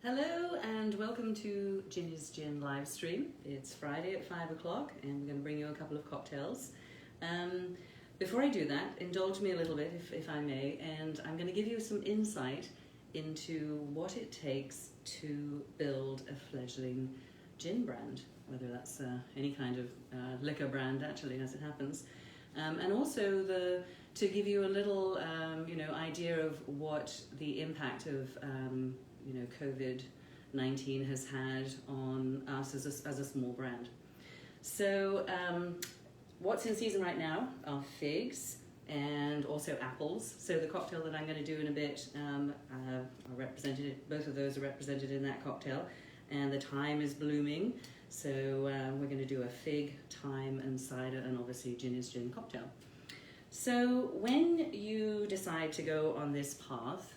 Hello and welcome to Ginny's Gin Livestream. It's Friday at 5 o'clock and we're going to bring you a couple of cocktails. Before I do that, indulge me a little bit if I may, and I'm going to give you some insight into what it takes to build a fledgling gin brand, whether that's any kind of liquor brand actually as it happens. And also to give you a little idea of what the impact of COVID-19 has had on us as a small brand. So what's in season right now are figs and also apples. So the cocktail that I'm going to do in a bit are represented, both of those are represented in that cocktail, and the thyme is blooming. So we're going to do a fig, thyme and cider, and obviously Ginny's gin cocktail. So when you decide to go on this path,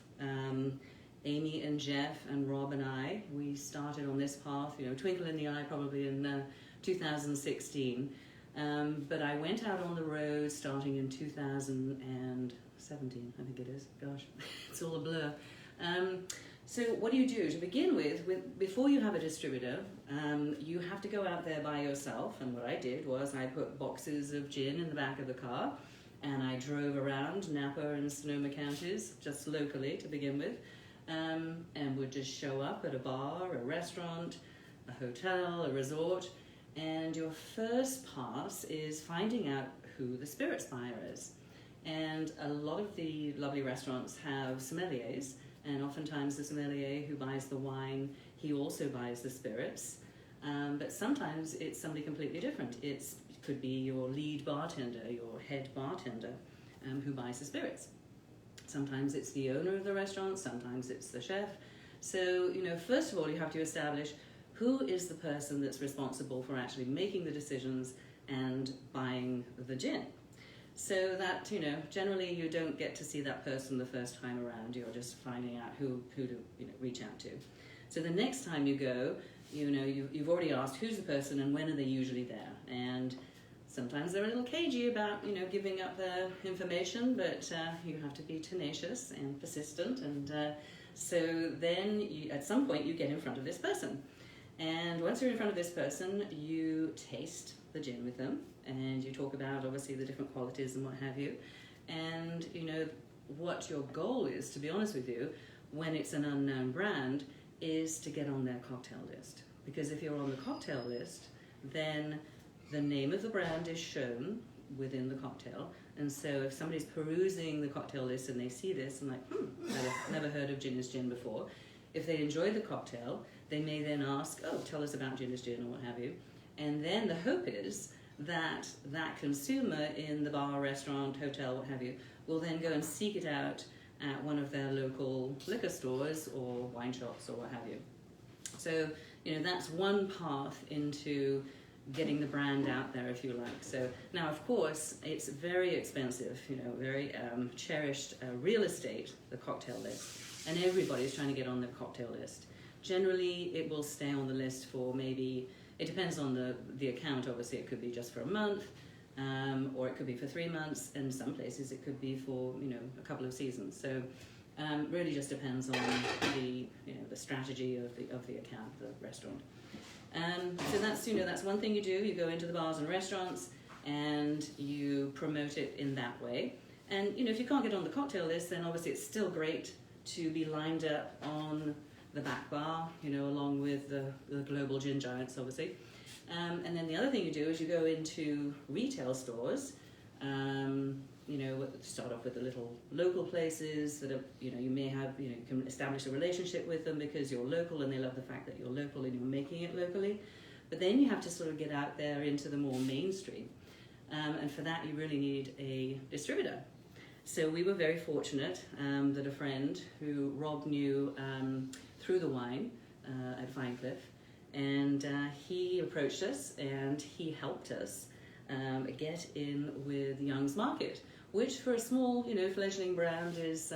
Amy and Jeff and Rob and I, we started on this path, twinkle in the eye probably in 2016. But I went out on the road starting in 2017, I think it is. Gosh, it's all a blur. So what do you do? To begin with, before you have a distributor, you have to go out there by yourself. And what I did was I put boxes of gin in the back of the car and I drove around Napa and Sonoma counties, just locally to begin with. And would just show up at a bar, a restaurant, a hotel, a resort, and your first pass is finding out who the spirits buyer is. And a lot of the lovely restaurants have sommeliers, and oftentimes the sommelier who buys the wine, he also buys the spirits. But sometimes it's somebody completely different. It could be your lead bartender, your head bartender, who buys the spirits. Sometimes it's the owner of the restaurant, sometimes it's the chef. So, first of all, you have to establish who is the person that's responsible for actually making the decisions and buying the gin. So that, generally you don't get to see that person the first time around. You're just finding out who to reach out to. So the next time you go, you've already asked who's the person and when are they usually there. And sometimes they're a little cagey about, giving up their information, but you have to be tenacious and persistent. And so then at some point you get in front of this person. And once you're in front of this person, you taste the gin with them and you talk about obviously the different qualities and what have you. And what your goal is, to be honest with you, when it's an unknown brand, is to get on their cocktail list. Because if you're on the cocktail list, then the name of the brand is shown within the cocktail, and so if somebody's perusing the cocktail list and they see this and like, never heard of Ginny's Gin before, if they enjoy the cocktail, they may then ask, tell us about Ginny's Gin or what have you. And then the hope is that that consumer in the bar, restaurant, hotel, what have you, will then go and seek it out at one of their local liquor stores or wine shops or what have you. So, that's one path into getting the brand out there, if you like. So now, of course, it's very expensive, very cherished real estate, the cocktail list, and everybody's trying to get on the cocktail list. Generally, it will stay on the list for maybe, it depends on the account, obviously. It could be just for a month, or it could be for 3 months, and some places it could be for, a couple of seasons. So really just depends on the strategy of the account, the restaurant. So that's one thing you do. You go into the bars and restaurants and you promote it in that way. And if you can't get on the cocktail list, then obviously it's still great to be lined up on the back bar, along with the global gin giants, obviously. And then the other thing you do is you go into retail stores. Start off with the little local places that are, you may have, you can establish a relationship with them because you're local and they love the fact that you're local and you're making it locally. But then you have to sort of get out there into the more mainstream. And for that, you really need a distributor. So we were very fortunate that a friend who Rob knew through the wine at Vinecliff, and he approached us and he helped us get in with Young's Market, which for a small, fledgling brand is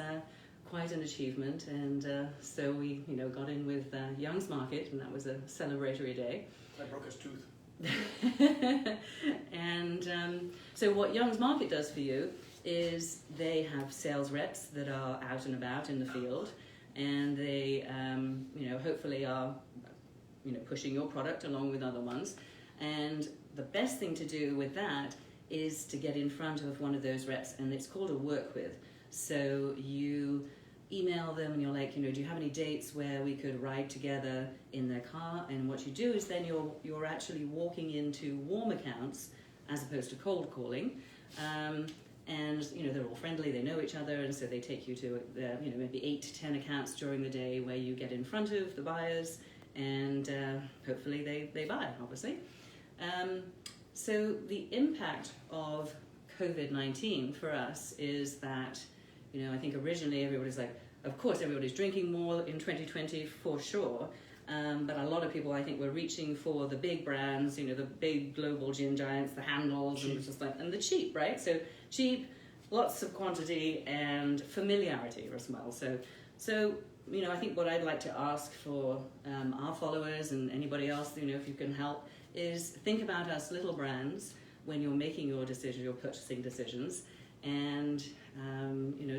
quite an achievement. And so we, got in with Young's Market, and that was a celebratory day. I broke his tooth. And so what Young's Market does for you is they have sales reps that are out and about in the field, and they, hopefully are, pushing your product along with other ones. And the best thing to do with that is to get in front of one of those reps, and it's called a work with. So you email them and you're like, do you have any dates where we could ride together in their car? And what you do is then you're actually walking into warm accounts as opposed to cold calling. And they're all friendly, they know each other, and so they take you to maybe 8 to 10 accounts during the day where you get in front of the buyers, and hopefully they buy, obviously. So the impact of COVID-19 for us is that, I think originally everybody's like, of course everybody's drinking more in 2020 for sure, but a lot of people I think were reaching for the big brands, the big global gin giants, the Handles, and it's just like, and the cheap, right? So cheap, lots of quantity and familiarity as well. So I think what I'd like to ask for our followers and anybody else, if you can help, is think about us little brands when you're making your purchasing decisions, and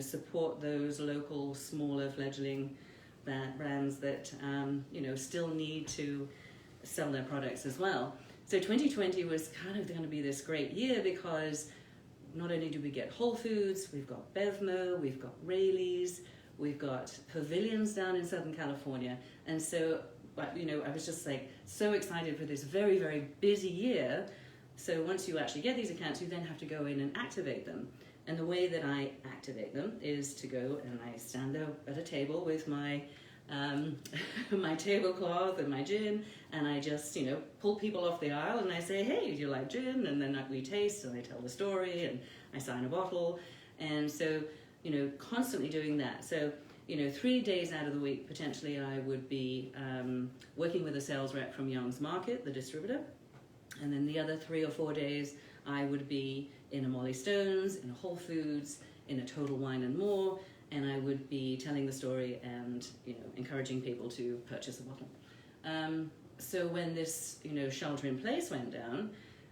support those local, smaller, fledgling brands that still need to sell their products as well. So 2020 was kind of going to be this great year because not only do we get Whole Foods, we've got Bevmo, we've got Rayleigh's, we've got pavilions down in Southern California, and so I was just like so excited for this very, very busy year. So once you actually get these accounts, you then have to go in and activate them. And the way that I activate them is to go and I stand there at a table with my my tablecloth and my gin, and I just pull people off the aisle and I say, hey, do you like gin? And then we taste and I tell the story and I sign a bottle. And so constantly doing that. So 3 days out of the week potentially I would be working with a sales rep from Young's Market, the distributor, and then the other 3 or 4 days I would be in a Molly Stone's, in a Whole Foods, in a Total Wine and More, and I would be telling the story and encouraging people to purchase a bottle. So when this shelter in place went down,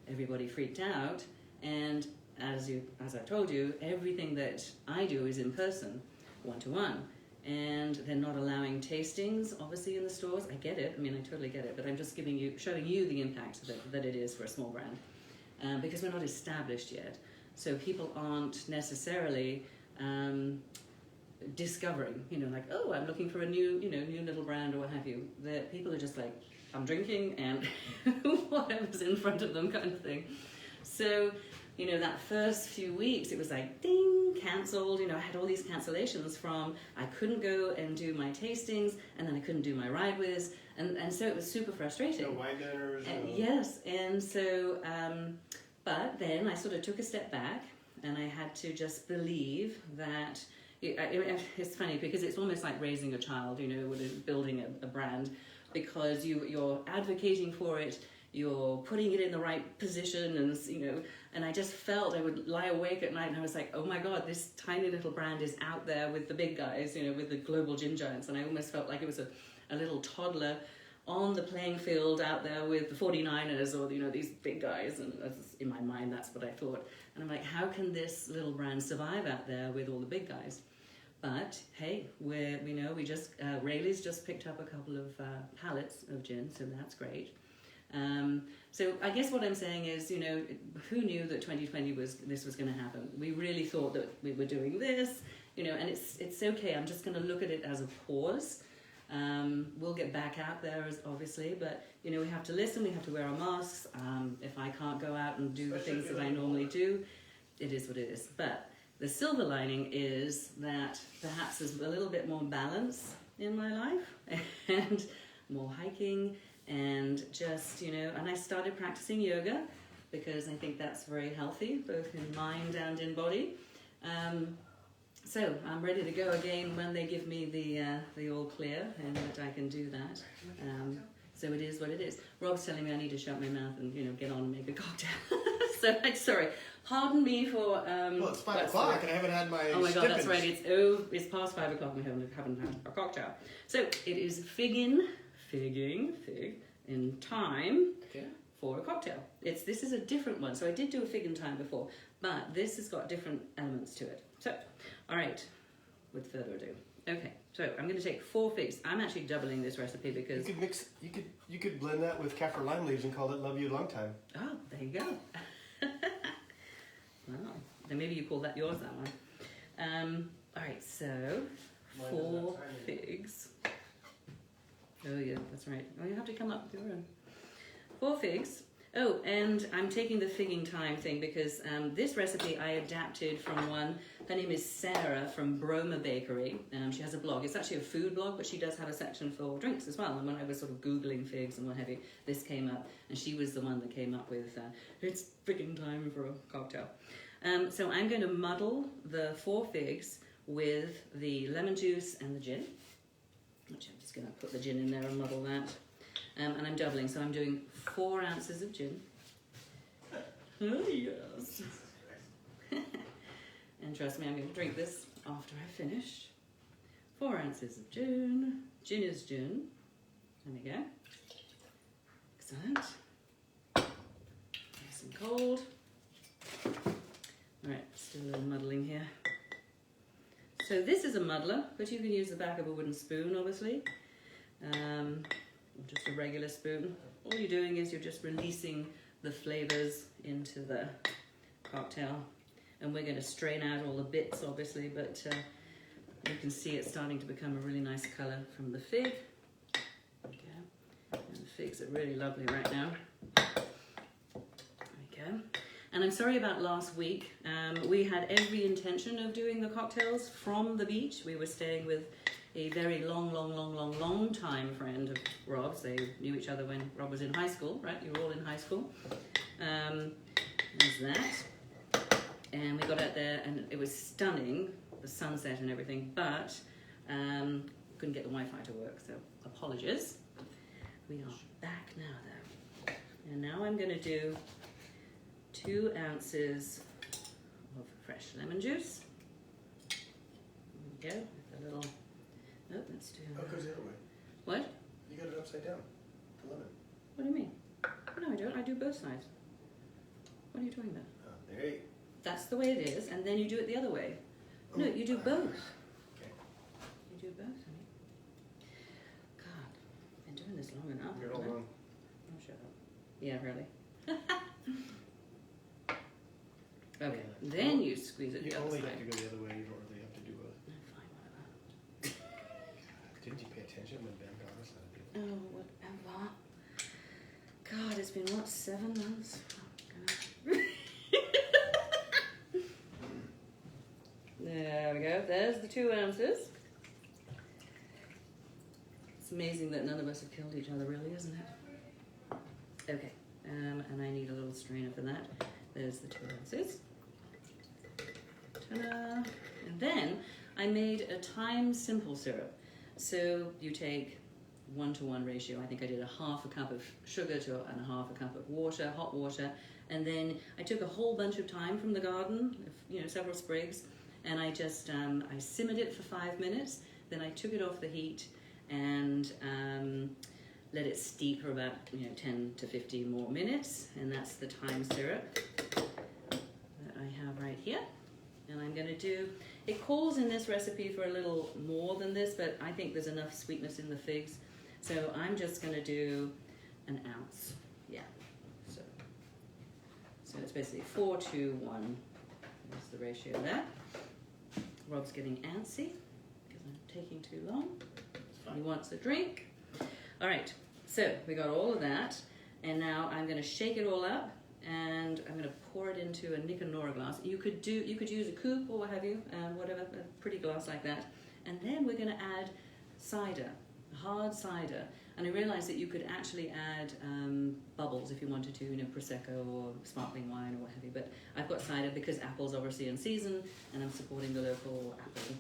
everybody freaked out, and as I told you, everything that I do is in person, one-to-one, and they're not allowing tastings obviously in the stores. I get it, I totally get it, but I'm just showing you the impact that it is for a small brand, because we're not established yet, so people aren't necessarily discovering, like, oh, I'm looking for a new little brand or what have you. The people are just like, I'm drinking and whatever's in front of them kind of thing. So, that first few weeks, it was like, ding, cancelled. I had all these cancellations from, I couldn't go and do my tastings, and then I couldn't do my ride with, and so it was super frustrating. No wine dinners. Yes, and so, but then I sort of took a step back, and I had to just believe that, it's funny because it's almost like raising a child, with building a brand, because you're advocating for it, you're putting it in the right position, and I just felt I would lie awake at night and I was like, oh my God, this tiny little brand is out there with the big guys, with the global gin giants, and I almost felt like it was a little toddler on the playing field out there with the 49ers or, these big guys, and in my mind that's what I thought. And I'm like, how can this little brand survive out there with all the big guys? But hey, Rayleigh's just picked up a couple of pallets of gin, so that's great. So I guess what I'm saying is, who knew that 2020 this was going to happen? We really thought that we were doing this, and it's okay. I'm just going to look at it as a pause. We'll get back out there, obviously, but we have to listen. We have to wear our masks. If I can't go out and do the things that I normally do, it is what it is. But the silver lining is that perhaps there's a little bit more balance in my life and more hiking. And just, and I started practicing yoga because I think that's very healthy, both in mind and in body. So I'm ready to go again when they give me the all clear and that I can do that. So it is what it is. Rob's telling me I need to shut my mouth and, get on and make a cocktail. So, sorry, pardon me for... well, it's 5 o'clock and I haven't had my Oh my God, that's stippins. right. It's past 5 o'clock and we haven't had a cocktail. So it is fig in thyme for a cocktail. This is a different one. So I did do a fig in thyme before, but this has got different elements to it. So, all right, with further ado, Okay, so I'm going to take 4 figs. I'm actually doubling this recipe because... You could blend that with kaffir lime leaves and call it Love You Long Time. Oh, there you go. Wow. Then maybe you call that yours, that one. All right, so 4 figs. Oh yeah, that's right. Oh, you have to come up with your own. 4 figs. Oh, and I'm taking the figging time thing because this recipe I adapted from one. Her name is Sarah from Broma Bakery. She has a blog. It's actually a food blog, but she does have a section for drinks as well. And when I was sort of Googling figs and what have you, this came up. And she was the one that came up with, it's frigging time for a cocktail. So I'm going to muddle the 4 figs with the lemon juice and the gin. Which I'm just going to put the gin in there and muddle that. And I'm doubling, so I'm doing 4 ounces of gin. Oh, yes. And trust me, I'm going to drink this after I finish. 4 ounces of gin. Gin is gin. There we go. Excellent. Nice and cold. Alright, let's do a little muddling here. So this is a muddler, but you can use the back of a wooden spoon, obviously. Or just a regular spoon. All you're doing is you're just releasing the flavors into the cocktail. And we're going to strain out all the bits, obviously, but you can see it's starting to become a really nice colour from the fig. Okay. And the figs are really lovely right now. There we go. And I'm sorry about last week. We had every intention of doing the cocktails from the beach. We were staying with a very long time friend of Rob's. They knew each other when Rob was in high school, right? You were all in high school. There's that. And we got out there and it was stunning, the sunset and everything, but couldn't get the Wi-Fi to work, so apologies. We are back now though. And now I'm gonna do 2 ounces of fresh lemon juice. There we go, with a little, oh, let's do... Oh, it goes the other way. What? You got it upside down, the lemon. What do you mean? No, I don't, I do both sides. What are you talking about? Oh, there you go. That's the way it is, and then you do it the other way. No, you do both. Okay. You do both, honey. God, I've been doing this long enough. You're all wrong. Oh, shut up. Yeah, really. Okay, then you squeeze it You the other only side. have to go the other way, you don't really have to do both. Oh, fine, whatever. Didn't you pay attention when Ben got us how to do it? Oh, whatever. God, it's been, what, 7 months? Oh, God. There we go. There's the 2 ounces. It's amazing that none of us have killed each other, really, isn't it? Okay, and I need a little strainer for that. There's the 2 ounces. Ta-da! And then I made a Thyme simple syrup. So you take 1-to-1 ratio. I think I did a half a cup of sugar and a half a cup of water, hot water. And then I took a whole bunch of thyme from the garden, you know, several sprigs, and I just, I simmered it for 5 minutes. Then I took it off the heat and let it steep for about, 10 to 15 more minutes. And that's the thyme syrup that I have right here. And I'm going to do, it calls in this recipe for a little more than this, but I think there's enough sweetness in the figs. So I'm just going to do an ounce. Yeah. So it's basically 4-to-1. That's the ratio there. Rob's getting antsy because I'm taking too long. He wants a drink. All right, so we got all of that, and now I'm going to shake it all up, and I'm going to pour it into a Nick and Nora glass. You could use a coupe or what have you, whatever, a pretty glass like that. And then we're going to add cider, hard cider. And I realized that you could actually add bubbles if you wanted to, Prosecco or sparkling wine or what have you. But I've got cider because apple's obviously in season, and I'm supporting the local apple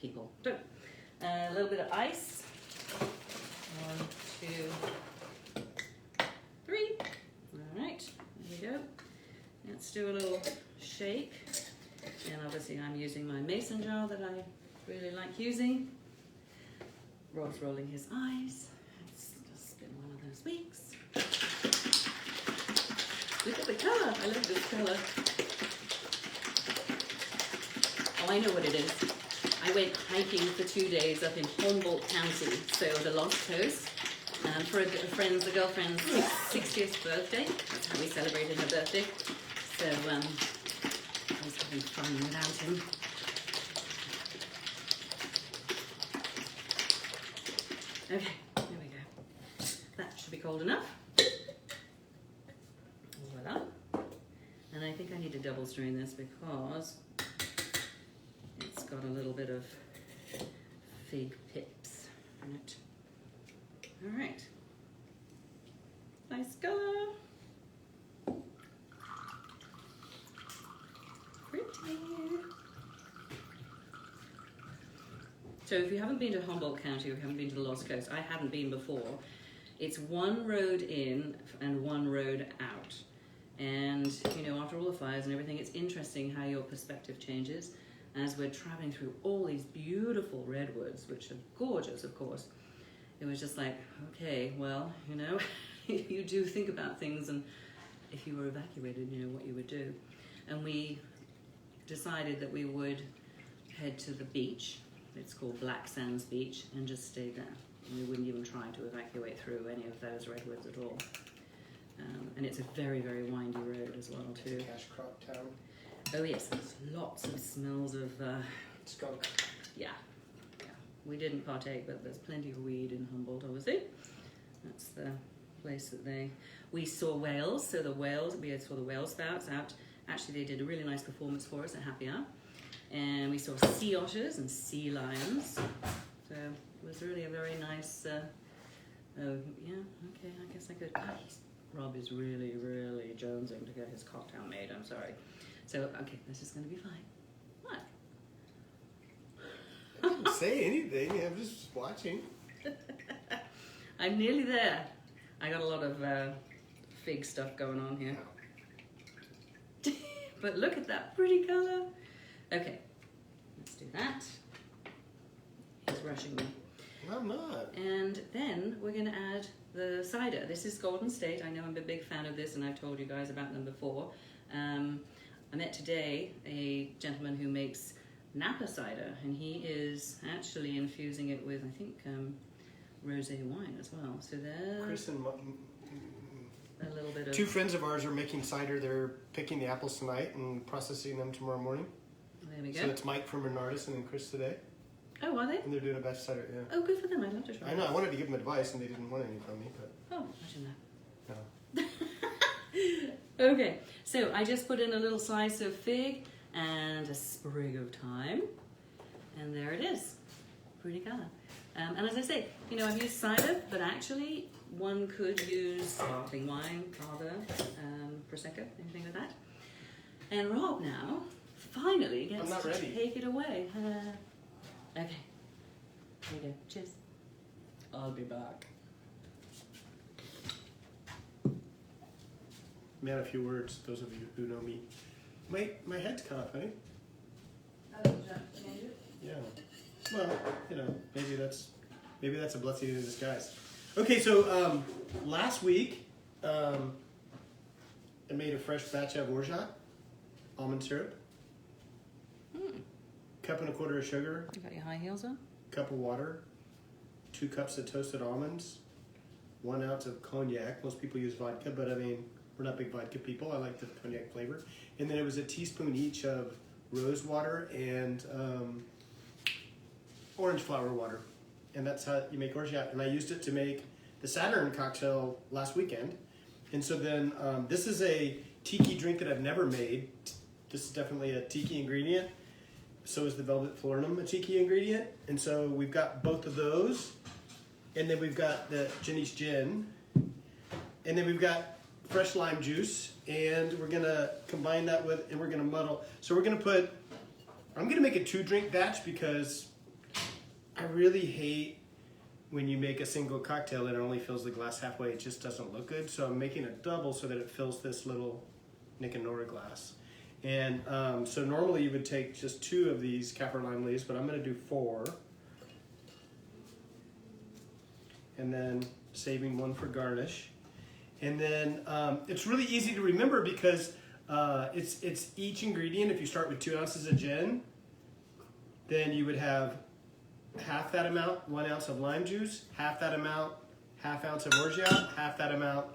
people. So, a little bit of ice. 1, 2, 3. All right, there we go. Let's do a little shake. And obviously I'm using my mason jar that I really like using. Rob's rolling his eyes. It's just been one of those weeks. Look at the colour. I love this colour. Oh, I know what it is. I went hiking for 2 days up in Humboldt County, so the Lost Coast, for a girlfriend's 60th birthday. That's how we celebrated her birthday. So I was having fun without him. Okay, there we go. That should be cold enough. Voila. And I think I need to double strain this because it's got a little bit of fig pips in it. All right. Nice color. Pretty. So if you haven't been to Humboldt County or if you haven't been to the Lost Coast, I hadn't been before. It's one road in and one road out. And, you know, after all the fires and everything, it's interesting how your perspective changes as we're traveling through all these beautiful redwoods, which are gorgeous, of course. It was just like, okay, well, you know, you do think about things, and if you were evacuated, you know, what you would do. And we decided that we would head to the beach. It's called Black Sands Beach, and just stay there. And we wouldn't even try to evacuate through any of those redwoods at all. And it's a very, very windy road as well, too. Cash crop town. Oh yes, there's lots of smells of... skunk. Yeah. We didn't partake, but there's plenty of weed in Humboldt, obviously. That's the place that we saw whales, so we saw the whale spouts out. Actually, they did a really nice performance for us at Happy Hour. And we saw sea otters and sea lions. So it was really a very nice, oh, yeah, okay, I guess I could. Rob is really, really jonesing to get his cocktail made, I'm sorry. So, okay, this is going to be fine. What? I didn't say anything, I'm just watching. I'm nearly there. I got a lot of fig stuff going on here. But look at that pretty color. Okay, let's do that. He's rushing me. I'm not. And then we're going to add the cider. This is Golden State. I know I'm a big fan of this, and I've told you guys about them before. I met today a gentleman who makes Napa cider, and he is actually infusing it with, I think, rosé wine as well. So there, Chris and a little bit of... two friends of ours are making cider. They're picking the apples tonight and processing them tomorrow morning. There we go. So it's Mike from Renardis and Chris today. Oh, are they? And they're doing a batch of cider, yeah. Oh, good for them. I'd love to try. I know, I wanted to give them advice and they didn't want any from me, but... Oh, I shouldn't have. No. Okay, so I just put in a little slice of fig and a sprig of thyme. And there it is. Pretty color. And as I say, you know, I've used cider, but actually one could use sparkling wine, cava, prosecco, anything like that. And Rob now finally gets to take it away. Okay, here you go. Cheers. I'll be back. Man, a few words, those of you who know me. My head's caught, honey. Oh, did you change it? Yeah. Well, you know, maybe that's a blessing in disguise. Okay, so last week I made a fresh batch of orgeat, almond syrup, cup and a quarter of sugar. You got your high heels on? Cup of water, 2 cups of toasted almonds, 1 ounce of cognac. Most people use vodka, but I mean, we're not big vodka people. I like the cognac flavor. And then it was a teaspoon each of rose water and orange flower water. And that's how you make orgeat. And I used it to make the Saturn cocktail last weekend. And so then this is a tiki drink that I've never made. This is definitely a tiki ingredient. So is the Velvet Florinum a tiki ingredient. And so we've got both of those. And then we've got the Ginny's gin. And then we've got fresh lime juice. And we're going to combine that with, and we're going to muddle. So we're going to put, I'm going to make a 2-drink batch because I really hate when you make a single cocktail and it only fills the glass halfway. It just doesn't look good. So I'm making a double so that it fills this little Nick and Nora glass. And so normally you would take just 2 of these kaffir lime leaves, but I'm going to do 4. And then saving 1 for garnish. And then it's really easy to remember because it's each ingredient. If you start with 2 ounces of gin, then you would have half that amount, 1 ounce of lime juice, half that amount, ½ ounce of orgeat, half that amount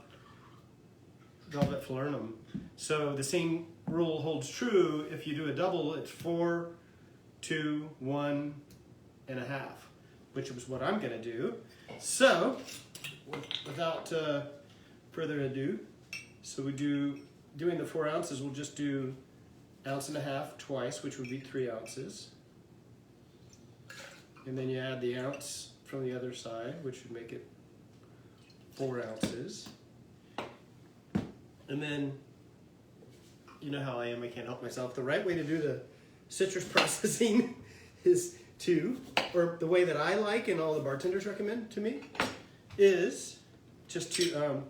velvet falernum. So the same rule holds true if you do a double. It's 4, 2, 1 and a half, which is what I'm gonna do. So without further ado, so doing the 4 ounces, we'll just do 1.5 ounces twice, which would be 3 ounces. And then you add the ounce from the other side, which would make it 4 ounces. And then, you know how I am, I can't help myself. The right way to do the citrus processing is or the way that I like and all the bartenders recommend to me, is just to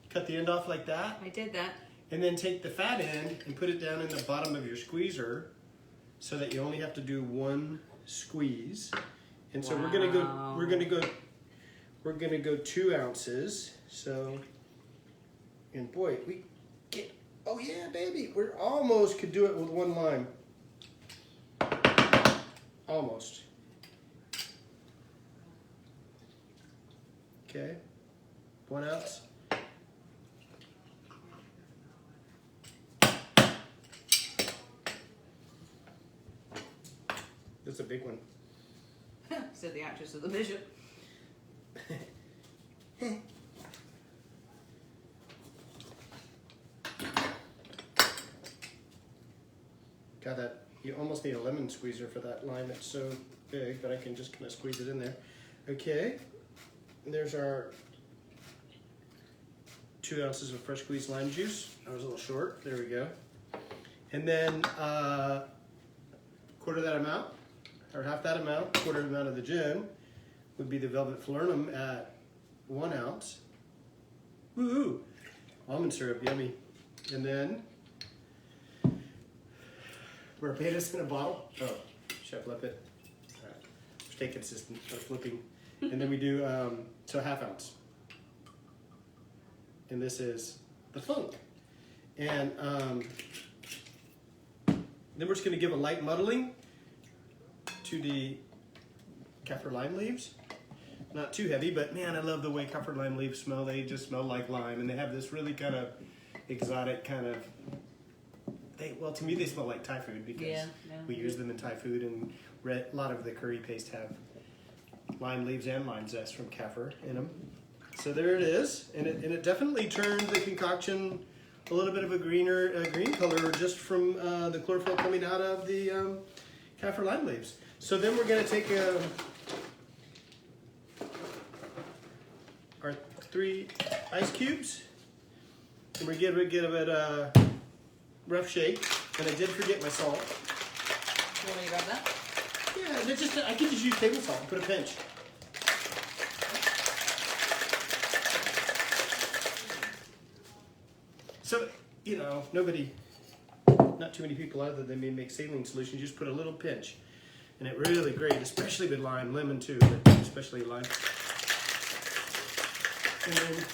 cut the end off like that. I did that. And then take the fat end and put it down in the bottom of your squeezer so that you only have to do 1 squeeze. And so we're gonna go 2 ounces. So, and boy, we get, oh yeah, baby, we're almost could do it with 1 lime. Almost. Okay, 1 ounce. That's a big one. Said the actress of the bishop. Got that. You almost need a lemon squeezer for that lime. It's so big, but I can just kind of squeeze it in there. Okay, and there's our 2 ounces of fresh squeezed lime juice. I was a little short. There we go. And then quarter that amount, or half that amount, quarter amount of the gin would be the velvet falernum at 1 ounce. Woohoo! Almond syrup, yummy. And then Barbados in a bottle. Oh, should I flip it? All right. Stay consistent. Start flipping. And then we do so 1/2 ounce. And this is the funk. And then we're just going to give a light muddling to the kaffir lime leaves. Not too heavy, but man, I love the way kaffir lime leaves smell. They just smell like lime, and they have this really kind of exotic kind of. Well, to me, they smell like Thai food because we use them in Thai food, and a lot of the curry paste have lime leaves and lime zest from kaffir in them. So there it is, and it definitely turned the concoction a little bit of a green color just from the chlorophyll coming out of the kaffir lime leaves. So then we're going to take our 3 ice cubes, and we're going to give it a rough shake. And I did forget my salt. You want me to grab that? Yeah, I can just use table salt and put a pinch. So, you know, not too many people other than me make saline solutions. You just put a little pinch. And it really great, especially with lime, lemon too, but especially lime. And then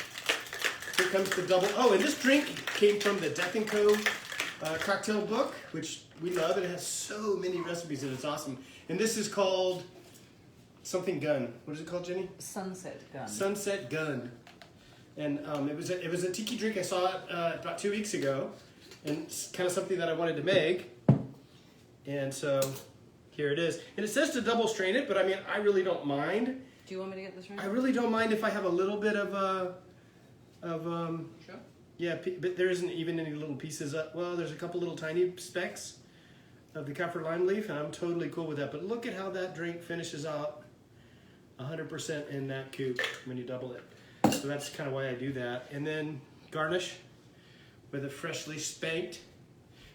here comes the double. Oh, and this drink came from the Death & Co. Cocktail book, which we love, and it has so many recipes and it's awesome. And this is called something gun. What is it called, Jenny? Sunset Gun. Sunset Gun. And it was a tiki drink. I saw it about 2 weeks ago, and it's kind of something that I wanted to make. And so here it is. And it says to double strain it, but I mean, I really don't mind. Do you want me to get this right? I really don't mind if I have a little bit of Sure. yeah, but there isn't even any little pieces. Well, there's a couple little tiny specks of the kaffir lime leaf, and I'm totally cool with that. But look at how that drink finishes out 100% in that coupe when you double it. So that's kind of why I do that. And then garnish with a freshly spanked.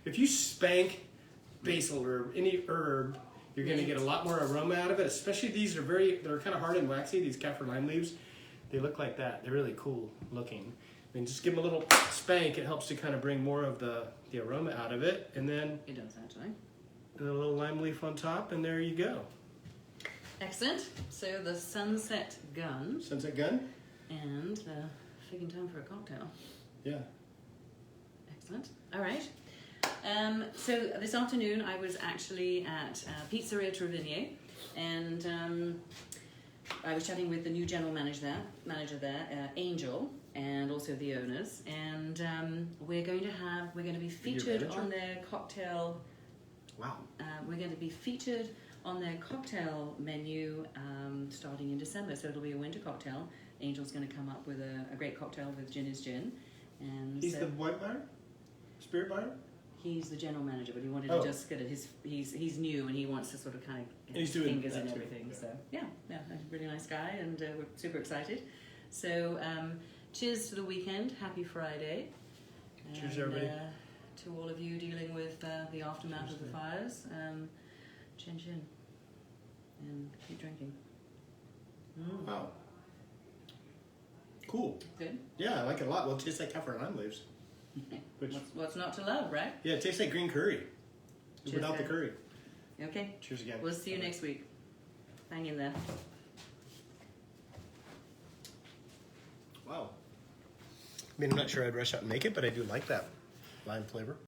If you spank basil or any herb, you're going to get a lot more aroma out of it. Especially these they're kind of hard and waxy, these kaffir lime leaves. They look like that. They're really cool looking. And just give them a little spank. It helps to kind of bring more of the aroma out of it. And then It does actually. a little lime leaf on top, and there you go. Excellent. So the Sunset Gun. Sunset Gun? And fitting time for a cocktail. Yeah. Excellent. All right. So this afternoon I was actually at Pizzeria Trevigne, and I was chatting with the new general manager there, Angel, and also the owners, and we're going to be featured on their cocktail. Wow. We're going to be featured on their cocktail menu starting in December, so it'll be a winter cocktail. Angel's going to come up with a great cocktail with Ginny's gin, and He's the what buyer? Spirit buyer? He's the general manager, but he wanted to just get it. He's new and he wants to sort of kind of get his fingers in everything. Yeah. So yeah, a really nice guy, and we're super excited. So cheers to the weekend. Happy Friday. Cheers, and, everybody. To all of you dealing with the aftermath of the fires. Chin chin, and keep drinking. Wow. Cool. Good. Yeah, I like it a lot. Well, it tastes like kaffir lime leaves. Which, What's not to love, right? yeah, it tastes like green curry. Cheers, Without the guys. curry. Okay. Cheers again. We'll see you next week. Hang in there. Wow. I mean, I'm not sure I'd rush out and make it, but I do like that lime flavor.